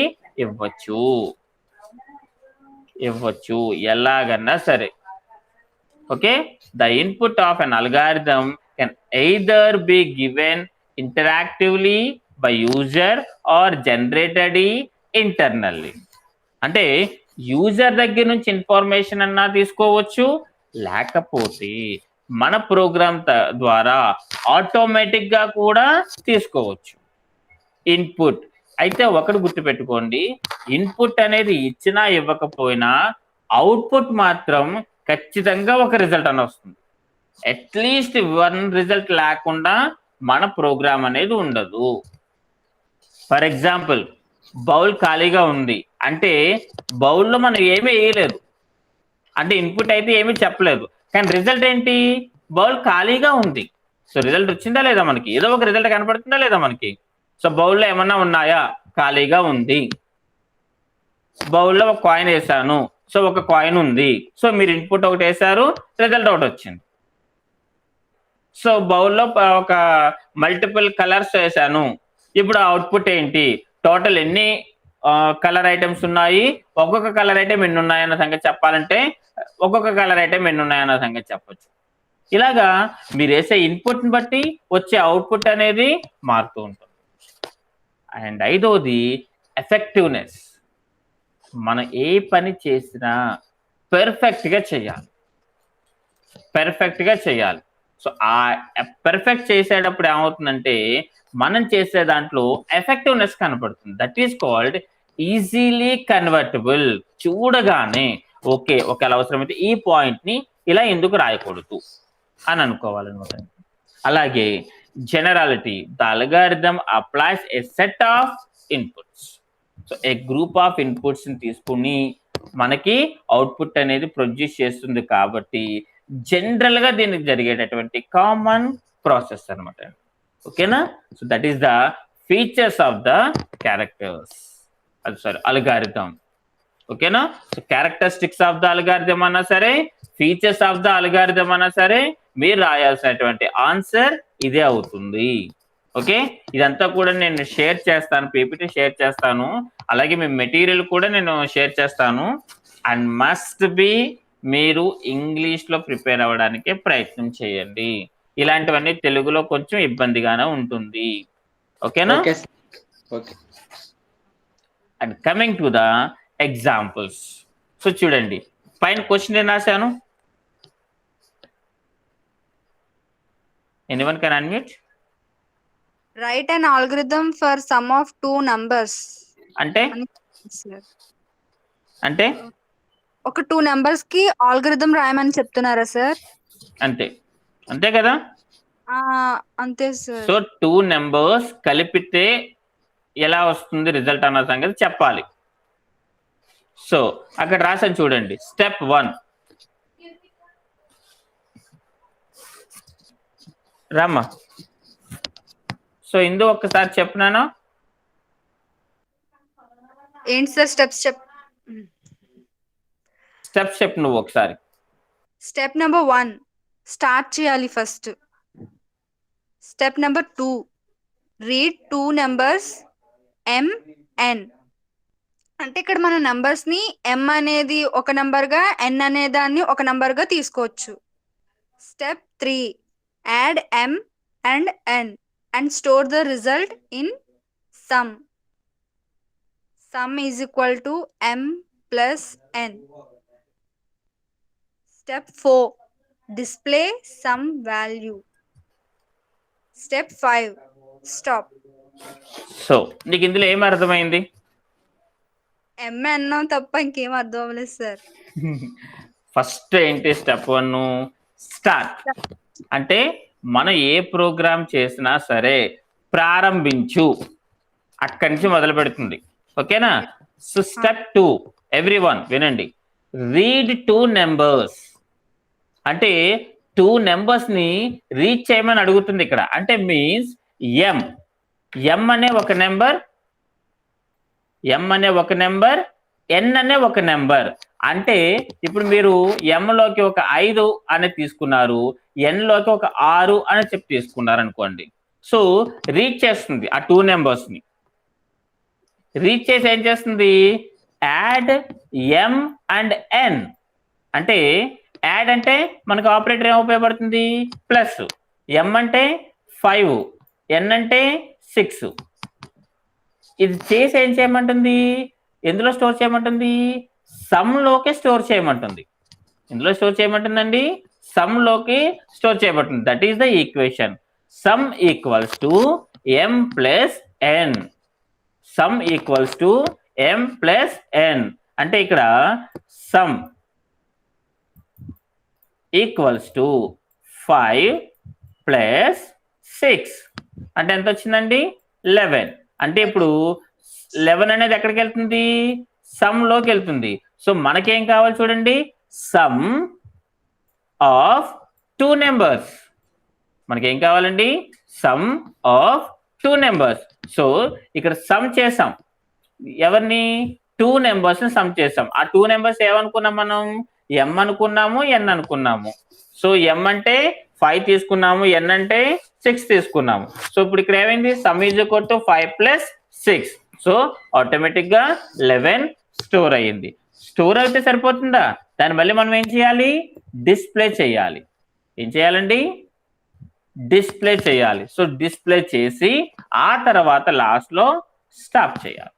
ఇవ్వచ్చు ఎలాగన్నా సరే. Okay, the input of an algorithm can either be given interactively by user are generated internally. అంటే యూజర్ దగ్గర నుంచి ఇన్ఫర్మేషన్ అన్నా తీసుకోవచ్చు, లేకపోతే మన ప్రోగ్రామ్ ద్వారా ఆటోమేటిక్ గా కూడా తీసుకోవచ్చు. ఇన్పుట్ అయితే ఒకటి గుర్తుపెట్టుకోండి, ఇన్పుట్ అనేది ఇచ్చినా ఇవ్వకపోయినా అవుట్పుట్ మాత్రం ఖచ్చితంగా ఒక రిజల్ట్ అని వస్తుంది. అట్లీస్ట్ 1 రిజల్ట్ లేకుండా మన ప్రోగ్రామ్ అనేది ఉండదు. ఫర్ ఎగ్జాంపుల్, బౌల్ ఖాళీగా ఉంది అంటే బౌల్లో మనం ఏమీ వేయలేదు, అంటే ఇన్పుట్ అయితే ఏమీ చెప్పలేదు, కానీ రిజల్ట్ ఏంటి, బౌల్ ఖాళీగా ఉంది. సో రిజల్ట్ వచ్చిందా లేదా మనకి, ఏదో ఒక రిజల్ట్ కనపడుతుందా లేదా మనకి. సో బౌల్లో ఏమన్నా ఉన్నాయా, ఖాళీగా ఉంది. బౌల్లో ఒక కాయిన్ వేసాను, సో ఒక కాయిన్ ఉంది. సో మీరు ఇన్పుట్ ఒకటి వేసారు, రిజల్ట్ ఒకటి వచ్చింది. సో బౌల్లో ఒక మల్టిపుల్ కలర్స్ వేసాను, ఇప్పుడు అవుట్పుట్ ఏంటి, టోటల్ ఎన్ని కలర్ ఐటమ్స్ ఉన్నాయి, ఒక్కొక్క కలర్ ఐటమ్ ఎన్ని ఉన్నాయన్న సంగతి చెప్పాలంటే ఒక్కొక్క కలర్ ఐటమ్ ఎన్ని ఉన్నాయన్న సంగతి చెప్పొచ్చు. ఇలాగా మీరు వేసే ఇన్పుట్ని బట్టి వచ్చే అవుట్పుట్ అనేది మారుతూ ఉంటుంది. అండ్ ఐదోది ఎఫెక్టివ్నెస్. మనం ఏ పని చేసినా పెర్ఫెక్ట్గా చేయాలి. సో ఆ పెర్ఫెక్ట్ చేసేటప్పుడు ఏమవుతుందంటే మనం చేసే దాంట్లో ఎఫెక్టివ్నెస్ కనపడుతుంది. That is called easily convertible. చూడగానే ఓకే, ఒకవేళ అవసరమైతే ఈ పాయింట్ని ఇలా ఎందుకు రాయకూడదు అని అనుకోవాలన్నమాట. అలాగే generality. The algorithm applies a set of inputs. So A group of inputs ని తీసుకుని మనకి అవుట్పుట్ అనేది ప్రొడ్యూస్ చేస్తుంది కాబట్టి జనరల్ గా దీనికి జరిగేటటువంటి కామన్ ప్రాసెస్ అనమాట. ఓకేనా. So that is the features of the characters algorithm. ఓకేనా. So characteristics of the algorithm అన్నా సరే, ఫీచర్స్ ఆఫ్ ద అల్గారిథం అన్నా సరే, మీరు రాయాల్సినటువంటి ఆన్సర్ ఇదే అవుతుంది. ఓకే, ఇదంతా కూడా నేను షేర్ చేస్తాను, పీపీటీ షేర్ చేస్తాను, అలాగే మీ మెటీరియల్ కూడా నేను షేర్ చేస్తాను. అండ్ మస్ట్ బి మీరు ఇంగ్లీష్లో ప్రిపేర్ అవ్వడానికి ప్రయత్నం చేయండి. ఇలాంటివన్నీ తెలుగులో కొంచెం ఇబ్బందిగానే ఉంటుంది. ఓకేనా. And coming to the examples. So చూడండి, పైన క్వశ్చన్ ఏం రాశాను, anyone can unmute. Write an algorithm for sum of two numbers. అంటే ఒక 2 numbers కి ఆల్గరిథం రాయమని చెప్తున్నారా సార్? అంతే కదా. అంతే సార్. సో 2 numbers కలిపితే ఎలా వస్తుంది రిజల్ట్ అన్న సంగతి చెప్పాలి. సో అక్కడ రాసాను చూడండి, స్టెప్ 1. రామ్మా. సో ఇందు ఒక్కసారి చెప్పినాను. ఏంటి సార్ స్టెప్స్ చెప్పు నువ్వు ఒకసారి. స్టెప్ నెంబర్ 1 స్టార్ట్ చేయాలి first. Step number 2 read 2 numbers m n. అంటే ఇక్కడ మన నంబర్స్ ని m అనేది ఒక నంబర్ గా, n అనే దాన్ని ఒక నంబర్ గా తీసుకోవచ్చు. Step 3 add m and n and store the result in sum. Sum is equal to m plus n. Step 4 display some value. Step 5 stop. So నీకు ఇందులో ఏం అర్థమైంది? m అన్నా తప్ప ఇంకేం అర్థం అవ్వలేదు సార్. ఫస్ట్ ఏంటి, స్టెప్ 1 స్టార్ట్. అంటే మనం ఏ ప్రోగ్రామ్ చేసినా సరే ప్రారంభించు, అక్కడి నుంచి మొదలు పెడుతుంది. ఓకేనా. సో స్టెప్ 2 ఎవ్రీవన్ వినండి, రీడ్ 2 numbers. అంటే 2 numbers ని రీడ్ చేయమని అడుగుతుంది ఇక్కడ. అంటే మీన్స్ m అనే ఒక నెంబర్, n అనే ఒక నెంబర్. అంటే ఇప్పుడు మీరు m లోకి ఒక 5 అని తీసుకున్నారు, n లోకి ఒక 6 అని చెప్పి తీసుకున్నారు అనుకోండి. సో రీడ్ చేస్తుంది ఆ 2 నెంబర్స్ ని. రీడ్ చేసి ఏం చేస్తుంది, యాడ్ ఎం అండ్ ఎన్. అంటే యాడ్ అంటే మనకు ఆపరేటర్ ఏం ఉపయోగపడుతుంది, ప్లస్. ఎం అంటే 5, ఎన్ అంటే 6. ఇది చేసి ఏం చేయమంటుంది, ఎందులో స్టోర్ చేయమంటుంది, సమ్ లోకి స్టోర్ చేయమంటుంది. ఇందులో స్టోర్ చేయమంటుందండి, సమ్ లోకి స్టోర్ చేయబడుతుంది. That is the equation. Sum equals to M plus N. Sum equals to M plus N. అంటే ఇక్కడ సమ్ ఈక్వల్స్ టు 5 ప్లస్ 6 అంటే ఎంత వచ్చిందండి, 11. అంటే ఇప్పుడు 11 అనేది ఎక్కడికి వెళ్తుంది, సమ్ లోకి వెళ్తుంది. సో మనకేం కావాలి చూడండి, సమ్ ఆఫ్ 2 నెంబర్స్. మనకేం కావాలండి, సమ్ ఆఫ్ 2 నెంబర్స్. సో ఇక్కడ సమ్ చేసాం, ఎవరిని, 2 నెంబర్స్ ని సమ్ చేసాం. ఆ 2 నెంబర్స్ ఏమనుకున్నాం మనం, ఎం అనుకున్నాము, ఎన్ అనుకున్నాము. సో ఎం అంటే 5 తీసుకున్నాము, ఎన్ అంటే 6 తీసుకున్నాము. సో ఇప్పుడు ఇక్కడ ఏమైంది, some is equal to 5 plus 6. So automatic గా 11 స్టోర్ అయ్యింది. స్టోర్ అయితే సరిపోతుందా, దాన్ని మళ్ళీ మనం ఏం చేయాలి, డిస్ప్లే చేయాలి. ఏం చేయాలండి, డిస్ప్లే చేయాలి. సో డిస్ప్లే చేసి ఆ తర్వాత లాస్ట్ లో స్టాప్ చేయాలి.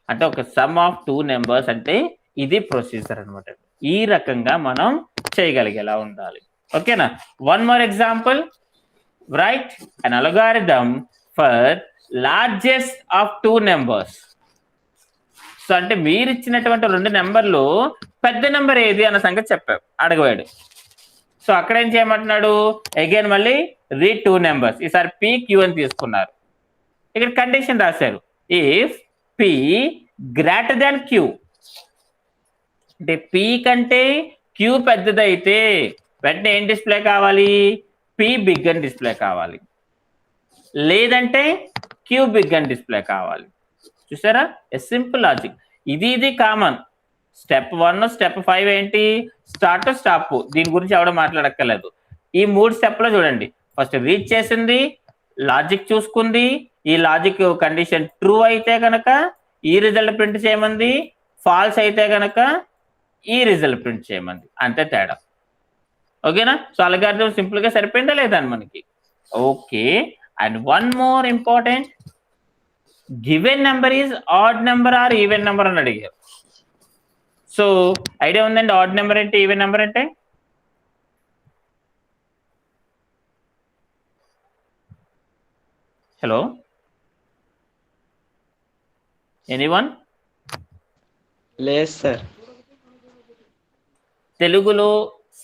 అంటే ఒక సమ్ ఆఫ్ 2 నెంబర్స్ అంటే ఇది ప్రొసీజర్ అనమాట. ఈ రకంగా మనం చేయగలిగేలా ఉండాలి. ఓకేనా. One more example, write an algorithm for largest of 2 numbers. So అంటే మీరు ఇచ్చినటువంటి 2 నెంబర్లు పెద్ద నెంబర్ ఏది అన్న సంగతి చెప్పారు, అడగవాడు. సో అక్కడ ఏం చేయమంటున్నాడు, అగైన్ మళ్ళీ రీడ్ 2 నెంబర్స్. ఈసారి పి క్యూ అని తీసుకున్నారు. ఇక్కడ కండిషన్ రాశారు, if P greater than Q. అంటే పి కంటే క్యూ పెద్దదైతే వెంటనే ఏం డిస్ప్లే కావాలి, పి బిగ్ అని డిస్ప్లే కావాలి. లేదంటే క్యూ బిగ్ అని డిస్ప్లే కావాలి. చూసారా, సింపుల్ లాజిక్. ఇది కామన్. స్టెప్ 1, స్టెప్ 5 ఏంటి, స్టార్ట్ స్టాప్. దీని గురించి ఎవడో మాట్లాడక్కర్లేదు. ఈ 3 స్టెప్లో చూడండి, ఫస్ట్ రీడ్ చేసింది, లాజిక్ చూసుకుంది, ఈ లాజిక్ కండిషన్ ట్రూ అయితే కనుక ఈ రిజల్ట్ ప్రింట్ చేయమంది, ఫాల్స్ అయితే కనుక ఈ రిజల్ట్ ప్రింట్ చేయమంది. అంతే తేడా. ఓకేనా. సో అల్గారిథం సింపుల్ గా సరిపోయిందా లేదా అని మనకి. Okay. And one more important, given number is odd number or even number అని అడిగారు. సో ఐడియా ఉందండి, ఆడ్ నెంబర్ అంటే ఈవెన్ నెంబర్ అంటే. Hello, anyone? లేదు సార్. తెలుగులో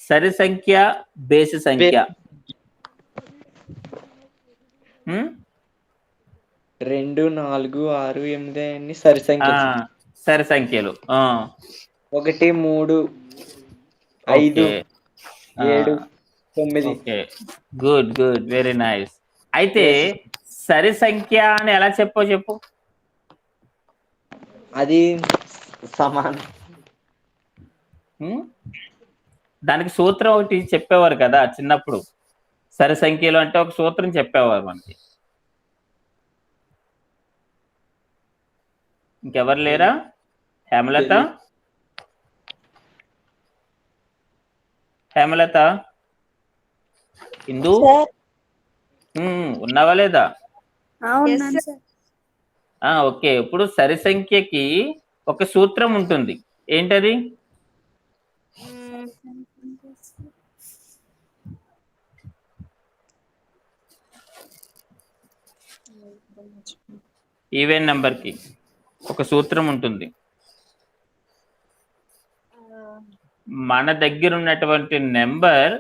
సరి సంఖ్య, బేసి సంఖ్య. 2, 4, 6, 8 అన్ని సరి సంఖ్యలు. సరి సంఖ్యలు. 1, 3, 5, 7, 9. Okay, good good, very nice. అయితే సరి సంఖ్య అని ఎలా చెప్పు. అది సమానం. దానికి సూత్రం ఒకటి చెప్పేవారు కదా చిన్నప్పుడు. సరి సంఖ్యలు అంటే ఒక సూత్రం చెప్పేవారు మనకి. ఇంకెవరు లేరా? హేమలత, ఇందు ఉన్నావా లేదా? ఓకే. ఇప్పుడు సరి సంఖ్యకి ఒక సూత్రం ఉంటుంది. ఏంటది? ఈవెన్ నెంబర్ కి ఒక సూత్రం ఉంటుంది. మన దగ్గర ఉన్నటువంటి నెంబర్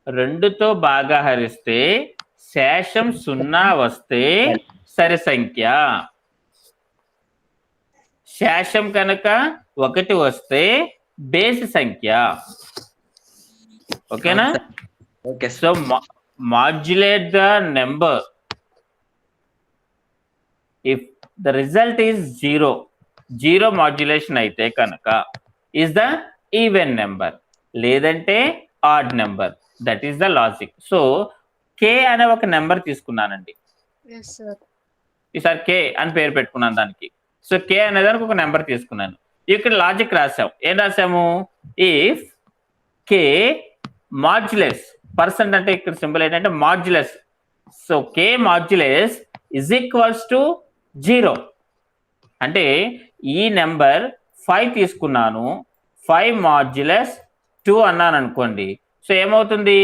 2తో బాగా హరిస్తే శేషం 0 వస్తే సరి సంఖ్య. శేషం కనుక 1 వస్తే బేసి సంఖ్య. ఓకేనా. Okay. So modulate the number if the result is 0 modulation అయితే కనుక is the even number, లేదంటే odd number. That is the logic. So k అనే ఒక నెంబర్ తీసుకున్నానండి. Yes sir. ఈసారి కే అని పేరు పెట్టుకున్నాను దానికి. సో కే అనే దానికి ఒక నెంబర్ తీసుకున్నాను. ఇక్కడ లాజిక్ రాసాం. ఏం రాసాము? ఇఫ్ కే మాడ్యులస్, పర్సెంట్ అంటే ఇక్కడ సింబల్ ఏంటంటే modulus. So K modulus is equals to 0. అంటే ఈ నెంబర్ 5 తీసుకున్నాను, 5 మాడ్యులస్ 2 అన్నాను అనుకోండి. సో ఏమవుతుంది?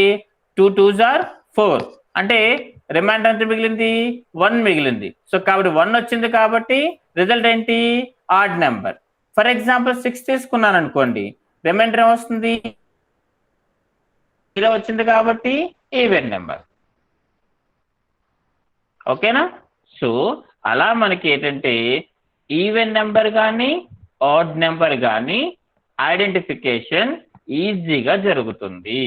2 2s are 4. అంటే రిమైండర్ ఎంత మిగిలింది? 1 మిగిలింది. సో కాబట్టి 1 వచ్చింది కాబట్టి రిజల్ట్ ఏంటి? Odd number. ఫర్ ఎగ్జాంపుల్ 6 తీసుకున్నాను అనుకోండి, రిమైండర్ ఏమొస్తుంది? 0 వచ్చింది కాబట్టి ఈవెన్ నెంబర్. ఓకేనా? సో అలా మనకి ఏంటంటే ఈవెన్ నెంబర్ కానీ ఆడ్ నెంబర్ కానీ ఐడెంటిఫికేషన్ ఈజీగా జరుగుతుంది.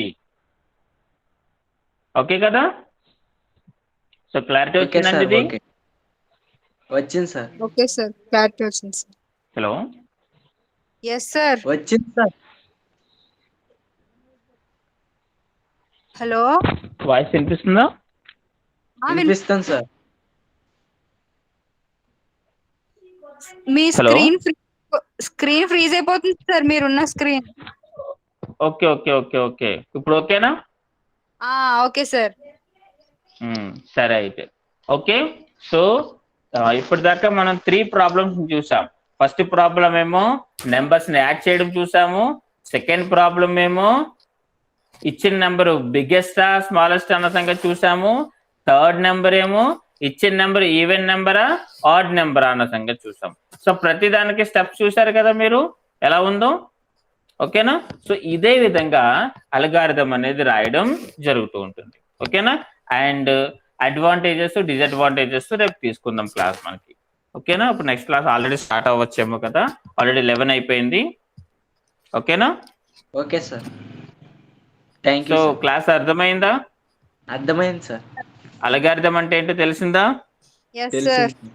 ఓకే కదా? So clarity okay sir. వచ్చిందండి ఇది? ఓకే. వచ్చింది సార్. ఓకే సార్, క్లారిటీ వచ్చింది సార్. Hello, yes sir. వచ్చింది సార్. హలో, వాయిస్ వినిపిస్తుందా? వినిపిస్తాను సార్. మీ Hello? స్క్రీన్ ఫ్రీజ్ అయిపోతుంది సార్, మీరున్న screen. Okay okay okay okay, ఇప్పుడు ఓకేనా? Okay sir. సరే అయితే. ఓకే, సో ఇప్పటిదాకా మనం 3 ప్రాబ్లమ్స్ చూసాం. ఫస్ట్ ప్రాబ్లం ఏమో నెంబర్స్ ని యాడ్ చేయడం చూసాము. సెకండ్ ప్రాబ్లం ఏమో ఇచ్చిన నెంబర్ బిగ్గెస్టా స్మాలెస్ట్ అన్న సంగతి చూసాము. థర్డ్ నెంబర్ ఏమో ఇచ్చిన నెంబర్ ఈవెన్ నెంబరా ఆడ్ నెంబరా అన్న సంగతి చూసాం. సో ప్రతి దానికి స్టెప్స్ చూసారు కదా మీరు ఎలా ఉందో? ఓకేనా? సో ఇదే విధంగా అల్గారిథం అనేది రాయడం జరుగుతూ ఉంటుంది. ఓకేనా? అండ్ అడ్వాంటేజెస్ డిసడ్వాంటేజెస్ రేపు తీసుకుందాం క్లాస్ మనకి. ఓకేనా? ఇప్పుడు నెక్స్ట్ క్లాస్ ఆల్రెడీ స్టార్ట్ అవ్వచ్చేమో కదా, ఆల్రెడీ 11 అయిపోయింది. ఓకేనా? Okay sir. Thank so you. Class అర్థమైందా? అర్థమైంది సార్. అల్గారిథం అంటే ఏంటో తెలిసిందా? Yes sir. తెలిసింది.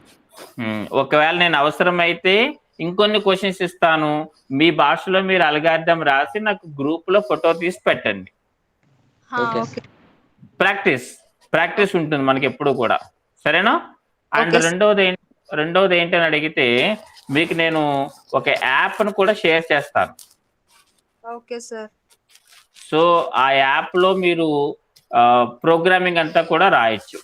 ఒకవేళ నేను అవసరమైతే ఇంకొన్ని క్వశ్చన్స్ ఇస్తాను, మీ భాషలో మీరు అల్గారిథం రాసి నాకు గ్రూప్ లో ఫోటో తీసి పెట్టండి. Okay okay. ప్రాక్టీస్ ఉంటుంది మనకి ఎప్పుడు కూడా. సరేనా? And Okay, sir. రెండోది ఏంటని అడిగితే మీకు నేను ఒక యాప్ ను కూడా షేర్ చేస్తాను. Okay sir. సో ఆ యాప్ లో మీరు ప్రోగ్రామింగ్ అంతా కూడా రాయొచ్చు.